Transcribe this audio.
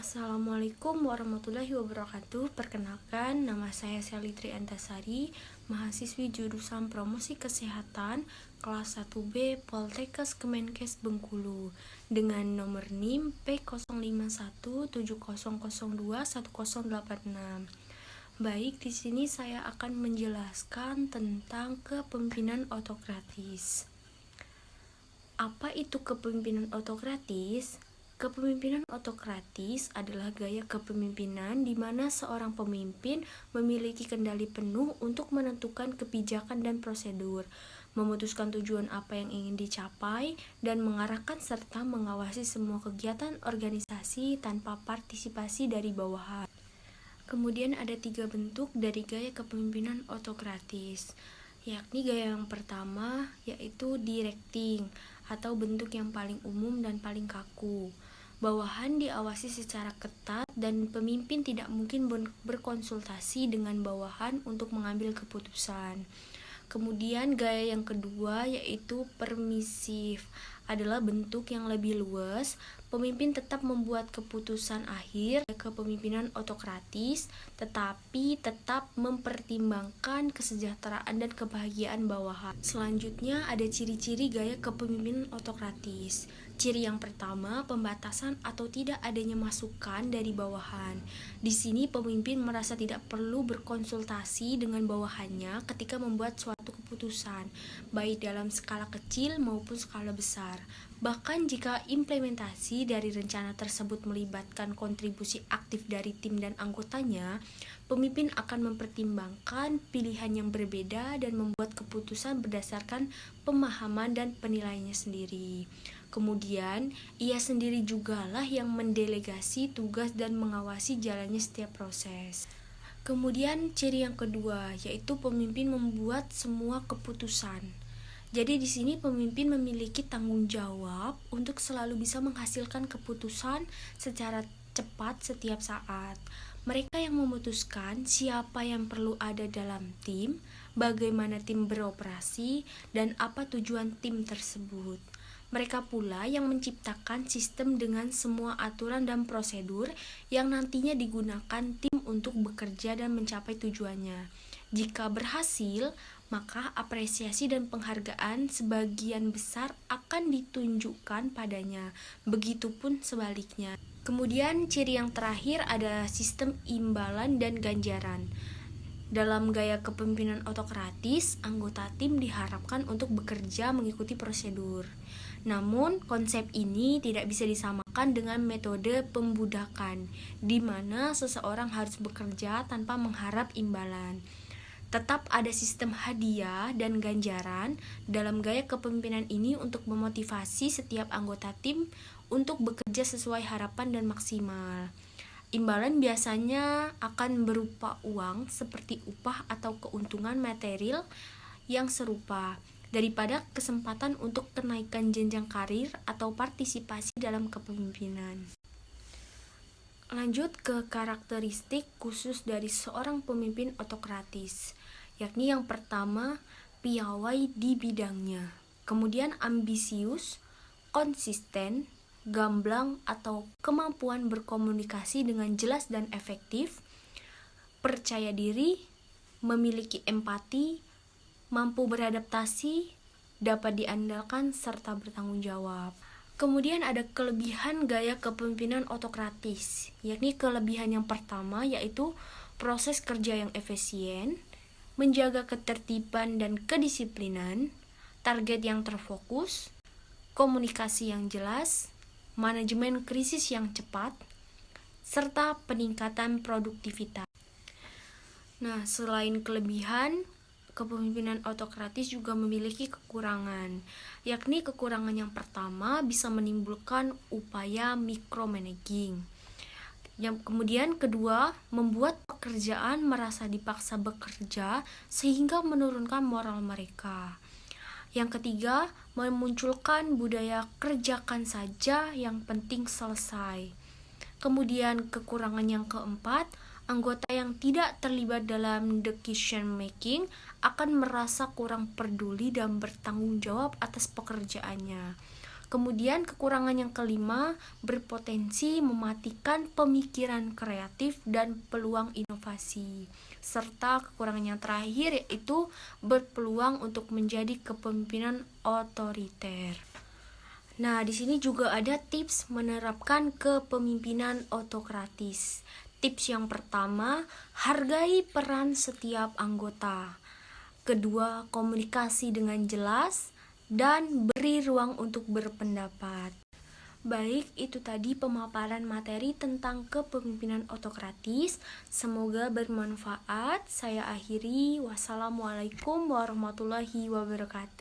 Assalamualaikum warahmatullahi wabarakatuh. Perkenalkan, nama saya Selitri Antasari, mahasiswi jurusan Promosi Kesehatan kelas 1B Poltekkes Kemenkes Bengkulu dengan nomor NIM P051700210086. Baik, di sini saya akan menjelaskan tentang kepemimpinan autokratis. Apa itu kepemimpinan autokratis? Kepemimpinan autokratis adalah gaya kepemimpinan di mana seorang pemimpin memiliki kendali penuh untuk menentukan kebijakan dan prosedur, memutuskan tujuan apa yang ingin dicapai, dan mengarahkan serta mengawasi semua kegiatan organisasi tanpa partisipasi dari bawahan. Kemudian ada 3 bentuk dari gaya kepemimpinan autokratis, yakni gaya yang pertama yaitu directing atau bentuk yang paling umum dan paling kaku. Bawahan diawasi secara ketat dan pemimpin tidak mungkin berkonsultasi dengan bawahan untuk mengambil keputusan. Kemudian gaya yang kedua yaitu permisif, adalah bentuk yang lebih luas. Pemimpin tetap membuat keputusan akhir. Kepemimpinan autokratis tetapi tetap mempertimbangkan kesejahteraan dan kebahagiaan bawahan. Selanjutnya ada ciri-ciri gaya kepemimpinan autokratis. Ciri yang pertama, pembatasan atau tidak adanya masukan dari bawahan. Di sini pemimpin merasa tidak perlu berkonsultasi dengan bawahannya ketika membuat suatu keputusan, baik dalam skala kecil maupun skala besar. Bahkan jika implementasi dari rencana tersebut melibatkan kontribusi aktif dari tim dan anggotanya, pemimpin akan mempertimbangkan pilihan yang berbeda dan membuat keputusan berdasarkan pemahaman dan penilaiannya sendiri. Kemudian, ia sendiri jugalah yang mendelegasi tugas dan mengawasi jalannya setiap proses. Kemudian, ciri yang kedua yaitu pemimpin membuat semua keputusan. Jadi di sini pemimpin memiliki tanggung jawab untuk selalu bisa menghasilkan keputusan secara cepat setiap saat. Mereka yang memutuskan siapa yang perlu ada dalam tim, bagaimana tim beroperasi, dan apa tujuan tim tersebut. Mereka pula yang menciptakan sistem dengan semua aturan dan prosedur yang nantinya digunakan tim untuk bekerja dan mencapai tujuannya. Jika berhasil, maka apresiasi dan penghargaan sebagian besar akan ditunjukkan padanya. Begitupun sebaliknya. Kemudian ciri yang terakhir adalah sistem imbalan dan ganjaran. Dalam gaya kepemimpinan autokratis, anggota tim diharapkan untuk bekerja mengikuti prosedur. Namun, konsep ini tidak bisa disamakan dengan metode pembudakan, di mana seseorang harus bekerja tanpa mengharap imbalan. Tetap ada sistem hadiah dan ganjaran dalam gaya kepemimpinan ini untuk memotivasi setiap anggota tim untuk bekerja sesuai harapan dan maksimal. Imbalan biasanya akan berupa uang seperti upah atau keuntungan material yang serupa daripada kesempatan untuk kenaikan jenjang karir atau partisipasi dalam kepemimpinan. Lanjut ke karakteristik khusus dari seorang pemimpin autokratis, yakni yang pertama, piawai di bidangnya, kemudian ambisius, konsisten, gamblang atau kemampuan berkomunikasi dengan jelas dan efektif, percaya diri, memiliki empati, mampu beradaptasi, dapat diandalkan, serta bertanggung jawab. Kemudian ada kelebihan gaya kepemimpinan autokratis, yakni kelebihan yang pertama yaitu proses kerja yang efisien, menjaga ketertiban dan kedisiplinan, target yang terfokus, komunikasi yang jelas, manajemen krisis yang cepat, serta peningkatan produktivitas. Nah, selain kelebihan, kepemimpinan autokratis juga memiliki kekurangan, yakni kekurangan yang pertama bisa menimbulkan upaya micromanaging. Yang kemudian kedua, membuat pekerjaan merasa dipaksa bekerja sehingga menurunkan moral mereka. Yang ketiga, memunculkan budaya kerjakan saja, yang penting selesai. Kemudian kekurangan yang keempat, anggota yang tidak terlibat dalam decision making akan merasa kurang peduli dan bertanggung jawab atas pekerjaannya. Kemudian kekurangan yang kelima, berpotensi mematikan pemikiran kreatif dan peluang inovasi. Serta kekurangan yang terakhir yaitu berpeluang untuk menjadi kepemimpinan otoriter. Nah, di sini juga ada tips menerapkan kepemimpinan otokratis. Tips yang pertama, hargai peran setiap anggota. Kedua, komunikasi dengan jelas dan beri ruang untuk berpendapat. Baik, itu tadi pemaparan materi tentang kepemimpinan otokratis. Semoga bermanfaat. Saya akhiri. Wassalamualaikum warahmatullahi wabarakatuh.